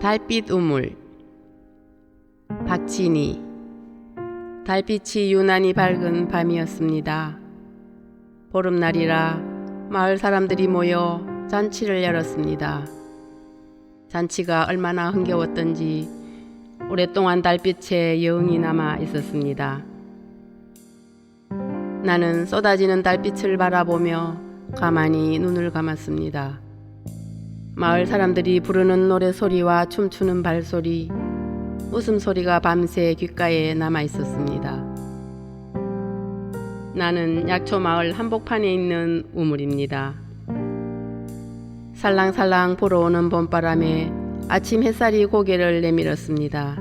달빛 우물. 박진희. 달빛이 유난히 밝은 밤이었습니다. 보름날이라 마을 사람들이 모여 잔치를 열었습니다. 잔치가 얼마나 흥겨웠던지 오랫동안 달빛에 여흥이 남아 있었습니다. 나는 쏟아지는 달빛을 바라보며 가만히 눈을 감았습니다. 마을 사람들이 부르는 노래소리와 춤추는 발소리, 웃음소리가 밤새 귓가에 남아 있었습니다. 나는 약초마을 한복판에 있는 우물입니다. 살랑살랑 불어오는 봄바람에 아침 햇살이 고개를 내밀었습니다.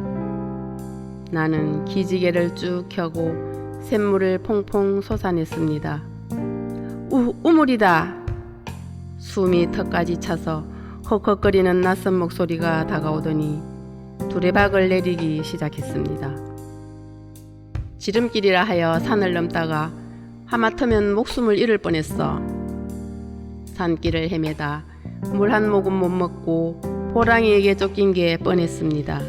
나는 기지개를 쭉 켜고 샘물을 퐁퐁 솟아냈습니다. 우물이다! 숨이 턱까지 차서 헉헉거리는 낯선 목소리가 다가오더니 두레박을 내리기 시작했습니다. 지름길이라 하여 산을 넘다가 하마터면 목숨을 잃을 뻔했어. 산길을 헤매다 물 한 모금 못 먹고 호랑이에게 쫓긴 게 뻔했습니다.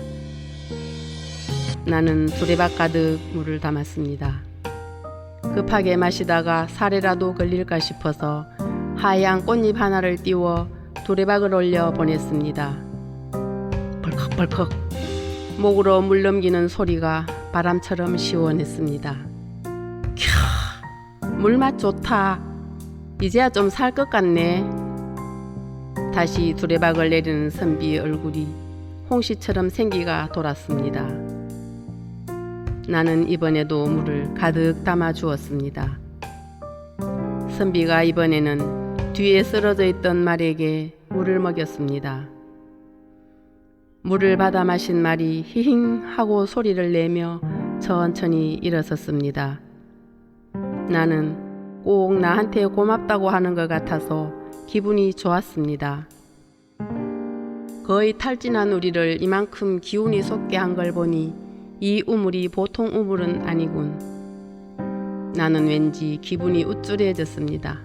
나는 두레박 가득 물을 담았습니다. 급하게 마시다가 살에라도 걸릴까 싶어서 하얀 꽃잎 하나를 띄워 두레박을 올려 보냈습니다. 벌컥벌컥 목으로 물 넘기는 소리가 바람처럼 시원했습니다. 캬, 물맛 좋다. 이제야 좀 살 것 같네. 다시 두레박을 내리는 선비의 얼굴이 홍시처럼 생기가 돌았습니다. 나는 이번에도 물을 가득 담아 주었습니다. 선비가 이번에는 뒤에 쓰러져 있던 말에게 물을 먹였습니다. 물을 받아 마신 말이 히힝 하고 소리를 내며 천천히 일어섰습니다. 나는 꼭 나한테 고맙다고 하는 것 같아서 기분이 좋았습니다. 거의 탈진한 우리를 이만큼 기운이 솟게 한 걸 보니 이 우물이 보통 우물은 아니군. 나는 왠지 기분이 우쭐해졌습니다.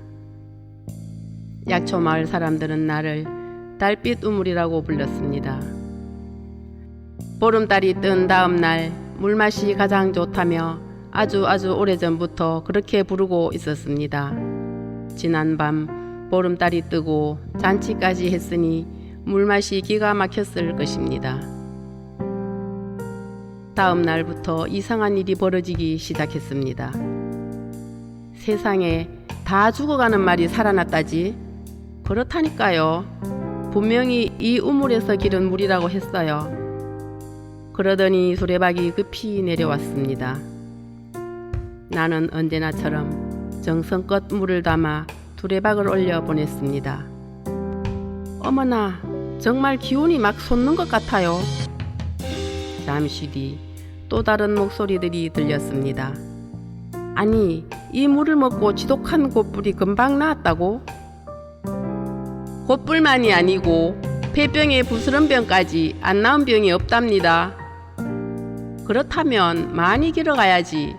약초마을 사람들은 나를 달빛 우물이라고 불렀습니다. 보름달이 뜬 다음 날 물맛이 가장 좋다며 아주 오래전부터 그렇게 부르고 있었습니다. 지난밤 보름달이 뜨고 잔치까지 했으니 물맛이 기가 막혔을 것입니다. 다음 날부터 이상한 일이 벌어지기 시작했습니다. 세상에 다 죽어가는 말이 살아났다지? 그렇다니까요. 분명히 이 우물에서 기른 물이라고 했어요. 그러더니 두레박이 급히 내려왔습니다. 나는 언제나처럼 정성껏 물을 담아 두레박을 올려 보냈습니다. 어머나, 정말 기운이 막 솟는 것 같아요. 잠시 뒤 또 다른 목소리들이 들렸습니다. 아니, 이 물을 먹고 지독한 곧불이 금방 나았다고? 곧불만이 아니고 폐병에 부스런 병까지 안 나은 병이 없답니다. 그렇다면 많이 길어가야지.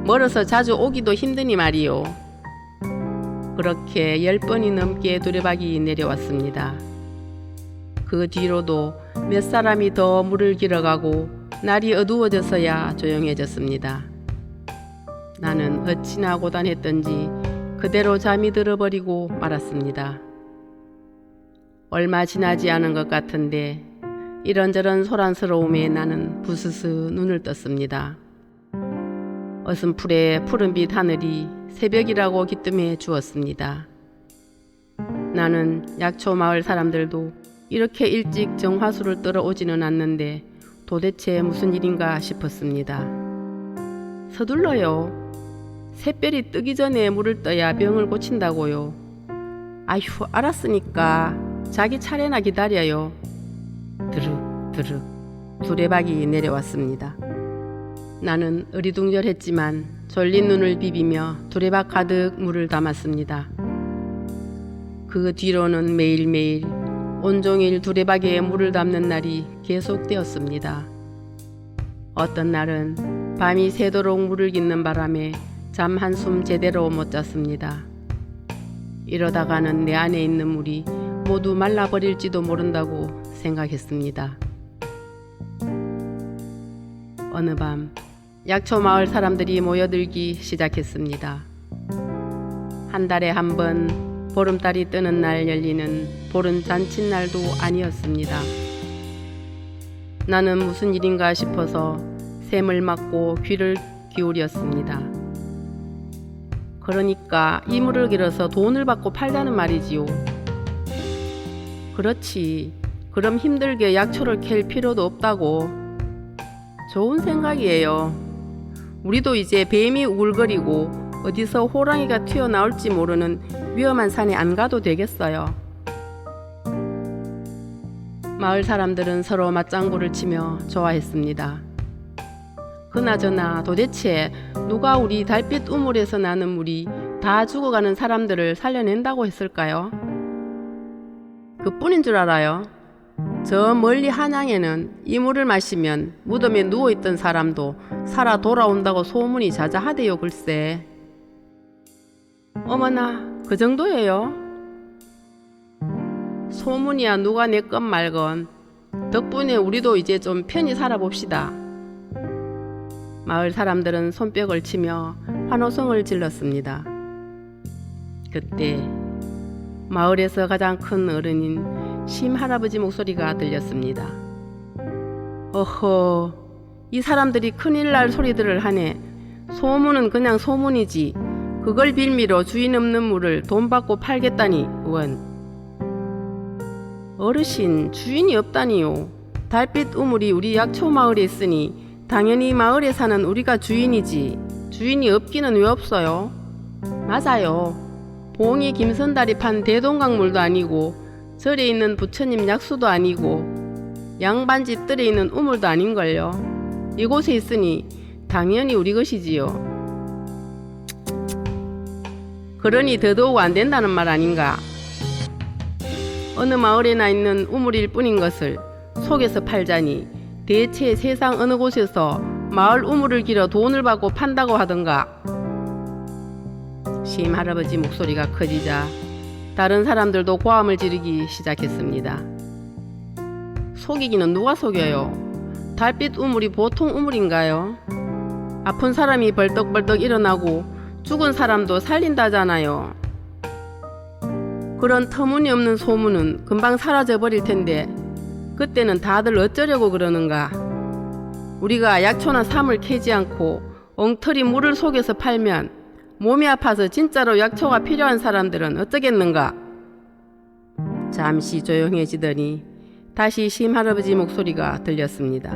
멀어서 자주 오기도 힘드니 말이요. 그렇게 10번이 넘게 두레박이 내려왔습니다. 그 뒤로도 몇 사람이 더 물을 길어가고 날이 어두워져서야 조용해졌습니다. 나는 어찌나 고단했던지 그대로 잠이 들어버리고 말았습니다. 얼마 지나지 않은 것 같은데 이런저런 소란스러움에 나는 부스스 눈을 떴습니다. 어슴풀에 푸른빛 하늘이 새벽이라고 기뜸해 주었습니다. 나는 약초 마을 사람들도 이렇게 일찍 정화수를 뜨러 오지는 않는데 도대체 무슨 일인가 싶었습니다. 서둘러요. 새별이 뜨기 전에 물을 떠야 병을 고친다고요. 아휴, 알았으니까 자기 차례나 기다려요. 드륵드륵 두레박이 내려왔습니다. 나는 어리둥절했지만 졸린 눈을 비비며 두레박 가득 물을 담았습니다. 그 뒤로는 매일매일 온종일 두레박에 물을 담는 날이 계속되었습니다. 어떤 날은 밤이 새도록 물을 깃는 바람에 잠 한숨 제대로 못 잤습니다. 이러다가는 내 안에 있는 물이 모두 말라버릴지도 모른다고 생각했습니다. 어느 밤 약초 마을 사람들이 모여들기 시작했습니다. 한 달에 한 번 보름달이 뜨는 날 열리는 보름 잔칫날도 아니었습니다. 나는 무슨 일인가 싶어서 샘을 맞고 귀를 기울였습니다. 그러니까 이물을 길어서 돈을 받고 팔자는 말이지요. 그렇지. 그럼 힘들게 약초를 캘 필요도 없다고. 좋은 생각이에요. 우리도 이제 뱀이 우글거리고 어디서 호랑이가 튀어나올지 모르는 위험한 산에 안 가도 되겠어요. 마을 사람들은 서로 맞장구를 치며 좋아했습니다. 그나저나 도대체 누가 우리 달빛 우물에서 나는 물이 다 죽어가는 사람들을 살려낸다고 했을까요? 그뿐인 줄 알아요. 저 멀리 한양에는 이 물을 마시면 무덤에 누워있던 사람도 살아 돌아온다고 소문이 자자하대요. 글쎄. 어머나, 그 정도예요? 소문이야 누가 내건 말건. 덕분에 우리도 이제 좀 편히 살아봅시다. 마을 사람들은 손뼉을 치며 환호성을 질렀습니다. 그때 마을에서 가장 큰 어른인 심할아버지 목소리가 들렸습니다. 어허, 이 사람들이 큰일 날 소리들을 하네. 소문은 그냥 소문이지. 그걸 빌미로 주인 없는 물을 돈 받고 팔겠다니 원. 어르신, 주인이 없다니요. 달빛 우물이 우리 약초 마을에 있으니 당연히 마을에 사는 우리가 주인이지. 주인이 없기는 왜 없어요? 맞아요. 봉이 김선달이 판 대동강물도 아니고 절에 있는 부처님 약수도 아니고 양반집 뜰에 있는 우물도 아닌걸요. 이곳에 있으니 당연히 우리 것이지요. 그러니 더더욱 안 된다는 말 아닌가. 어느 마을에나 있는 우물일 뿐인 것을 속에서 팔자니 대체 세상 어느 곳에서 마을 우물을 길어 돈을 받고 판다고 하던가. 심할아버지 목소리가 커지자 다른 사람들도 고함을 지르기 시작했습니다. 속이기는 누가 속여요? 달빛 우물이 보통 우물인가요? 아픈 사람이 벌떡벌떡 일어나고 죽은 사람도 살린다잖아요. 그런 터무니없는 소문은 금방 사라져버릴 텐데 그때는 다들 어쩌려고 그러는가. 우리가 약초나 삼을 캐지 않고 엉터리 물을 속여서 팔면 몸이 아파서 진짜로 약초가 필요한 사람들은 어쩌겠는가. 잠시 조용해지더니 다시 심할아버지 목소리가 들렸습니다.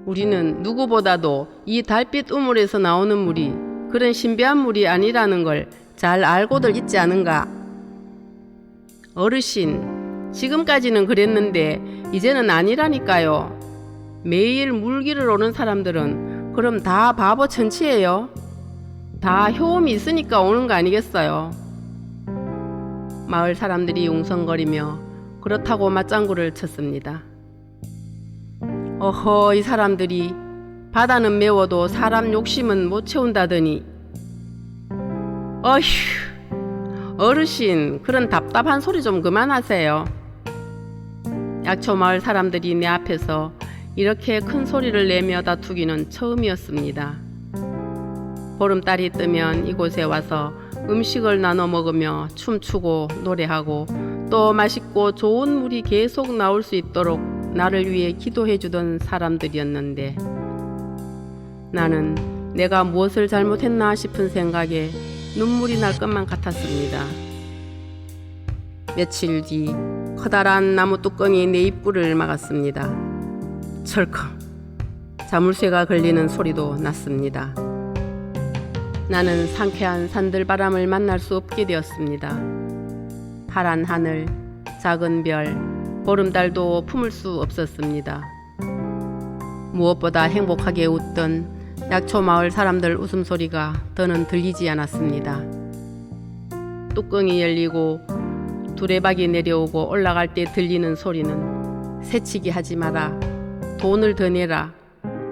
우리는 누구보다도 이 달빛 우물에서 나오는 물이 그런 신비한 물이 아니라는 걸 잘 알고들 있지 않은가. 어르신, 지금까지는 그랬는데 이제는 아니라니까요. 매일 물길을 오는 사람들은 그럼 다 바보 천치예요? 다 효험이 있으니까 오는 거 아니겠어요? 마을 사람들이 웅성거리며 그렇다고 맞장구를 쳤습니다. 어허, 이 사람들이 바다는 메워도 사람 욕심은 못 채운다더니. 어휴, 어르신, 그런 답답한 소리 좀 그만하세요. 약초 마을 사람들이 내 앞에서 이렇게 큰 소리를 내며 다투기는 처음이었습니다. 보름달이 뜨면 이곳에 와서 음식을 나눠 먹으며 춤추고 노래하고 또 맛있고 좋은 물이 계속 나올 수 있도록 나를 위해 기도해 주던 사람들이었는데 나는 내가 무엇을 잘못했나 싶은 생각에 눈물이 날 것만 같았습니다. 며칠 뒤 커다란 나무 뚜껑이 내 입구를 막았습니다. 철컥 자물쇠가 걸리는 소리도 났습니다. 나는 상쾌한 산들바람을 만날 수 없게 되었습니다. 파란 하늘, 작은 별, 보름달도 품을 수 없었습니다. 무엇보다 행복하게 웃던 약초 마을 사람들 웃음소리가 더는 들리지 않았습니다. 뚜껑이 열리고 두레박이 내려오고 올라갈 때 들리는 소리는 새치기 하지 마라, 돈을 더 내라,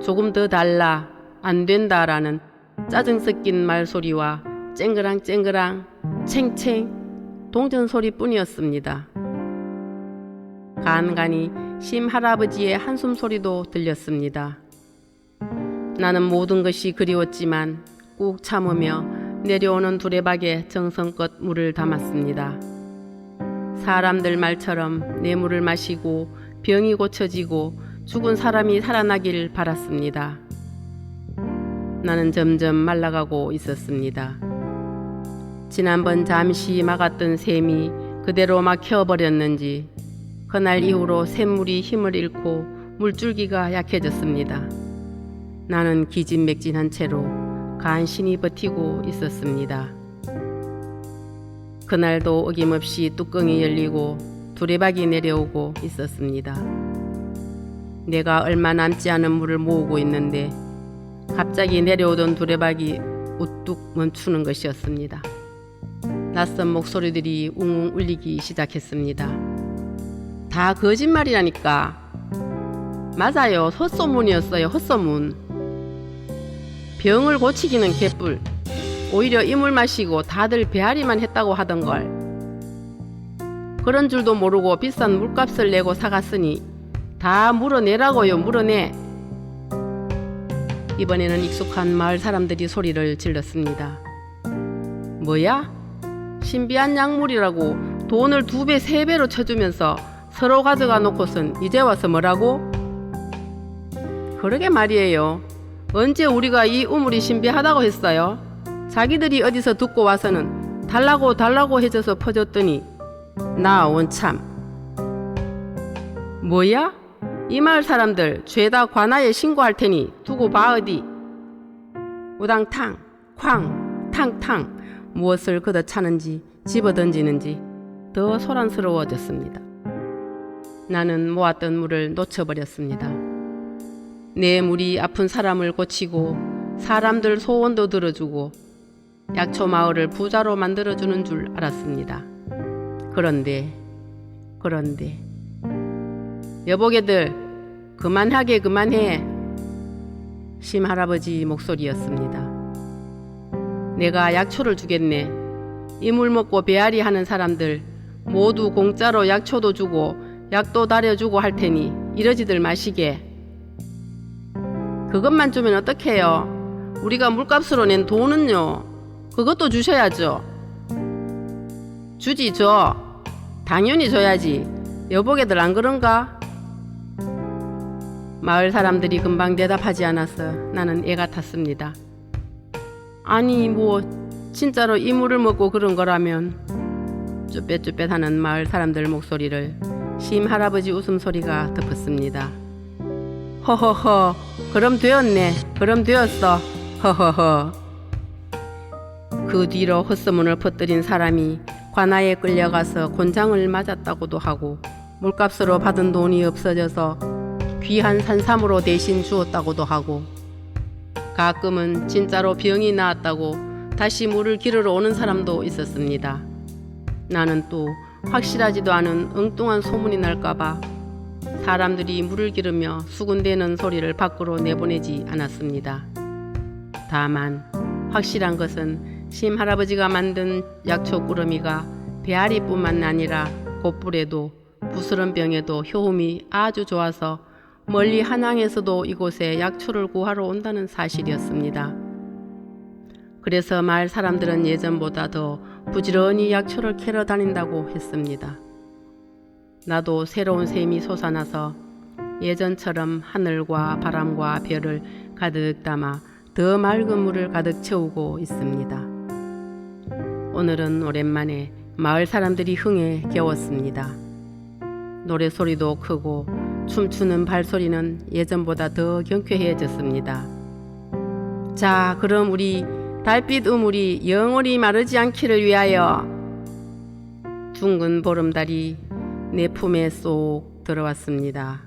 조금 더 달라, 안 된다라는 짜증 섞인 말소리와 쨍그랑 쨍그랑 챙챙 동전소리뿐이었습니다. 간간히 심할아버지의 한숨소리도 들렸습니다. 나는 모든 것이 그리웠지만 꾹 참으며 내려오는 두레박에 정성껏 물을 담았습니다. 사람들 말처럼 내 물을 마시고 병이 고쳐지고 죽은 사람이 살아나길 바랐습니다. 나는 점점 말라가고 있었습니다. 지난번 잠시 막았던 샘이 그대로 막혀버렸는지 그날 이후로 샘물이 힘을 잃고 물줄기가 약해졌습니다. 나는 기진맥진한 채로 간신히 버티고 있었습니다. 그날도 어김없이 뚜껑이 열리고 두레박이 내려오고 있었습니다. 내가 얼마 남지 않은 물을 모으고 있는데 갑자기 내려오던 두레박이 우뚝 멈추는 것이었습니다. 낯선 목소리들이 웅웅 울리기 시작했습니다. 다 거짓말이라니까. 맞아요. 헛소문이었어요. 헛소문. 병을 고치기는 개뿔. 오히려 이 물 마시고 다들 배앓이만 했다고 하던걸. 그런 줄도 모르고 비싼 물값을 내고 사갔으니 다 물어내라고요. 물어내. 이번에는 익숙한 마을 사람들이 소리를 질렀습니다. 뭐야? 신비한 약물이라고 돈을 2배 3배로 쳐주면서 서로 가져가 놓고선 이제 와서 뭐라고? 그러게 말이에요. 언제 우리가 이 우물이 신비하다고 했어요? 자기들이 어디서 듣고 와서는 달라고 해줘서 퍼줬더니 나 원참. 뭐야? 이 마을 사람들 죄다 관아에 신고할 테니 두고 봐 어디. 우당탕 쾅 탕탕 무엇을 걷어차는지 집어던지는지 더 소란스러워졌습니다. 나는 모았던 물을 놓쳐버렸습니다. 내 물이 아픈 사람을 고치고 사람들 소원도 들어주고 약초 마을을 부자로 만들어주는 줄 알았습니다. 그런데 여보게들 그만해. 심할아버지 목소리였습니다. 내가 약초를 주겠네. 이 물 먹고 배앓이 하는 사람들 모두 공짜로 약초도 주고 약도 다려주고 할 테니 이러지들 마시게. 그것만 주면 어떡해요? 우리가 물값으로 낸 돈은요. 그것도 주셔야죠. 주지 줘. 당연히 줘야지. 여보게들 안 그런가? 마을 사람들이 금방 대답하지 않아서 나는 애 같았습니다. 아니 뭐 진짜로 이 물을 먹고 그런 거라면. 쭈뼛쭈뼛하는 마을 사람들 목소리를 심할아버지 웃음소리가 덮었습니다. 허허허 그럼 되었네. 그럼 되었어. 허허허. 그 뒤로 헛소문을 퍼뜨린 사람이 관아에 끌려가서 곤장을 맞았다고도 하고 물값으로 받은 돈이 없어져서 귀한 산삼으로 대신 주었다고도 하고 가끔은 진짜로 병이 나았다고 다시 물을 기르러 오는 사람도 있었습니다. 나는 또 확실하지도 않은 엉뚱한 소문이 날까봐 사람들이 물을 기르며 수군대는 소리를 밖으로 내보내지 않았습니다. 다만 확실한 것은 심할아버지가 만든 약초 꾸러미가 배앓이뿐만 아니라 곧불에도 부스런 병에도 효험이 아주 좋아서 멀리 한양에서도 이곳에 약초를 구하러 온다는 사실이었습니다. 그래서 마을 사람들은 예전보다 더 부지런히 약초를 캐러 다닌다고 했습니다. 나도 새로운 샘이 솟아나서 예전처럼 하늘과 바람과 별을 가득 담아 더 맑은 물을 가득 채우고 있습니다. 오늘은 오랜만에 마을 사람들이 흥에 겨웠습니다. 노래소리도 크고 춤추는 발소리는 예전보다 더 경쾌해졌습니다. 자, 그럼 우리 달빛 우물이 영원히 마르지 않기를 위하여. 둥근 보름달이 내 품에 쏙 들어왔습니다.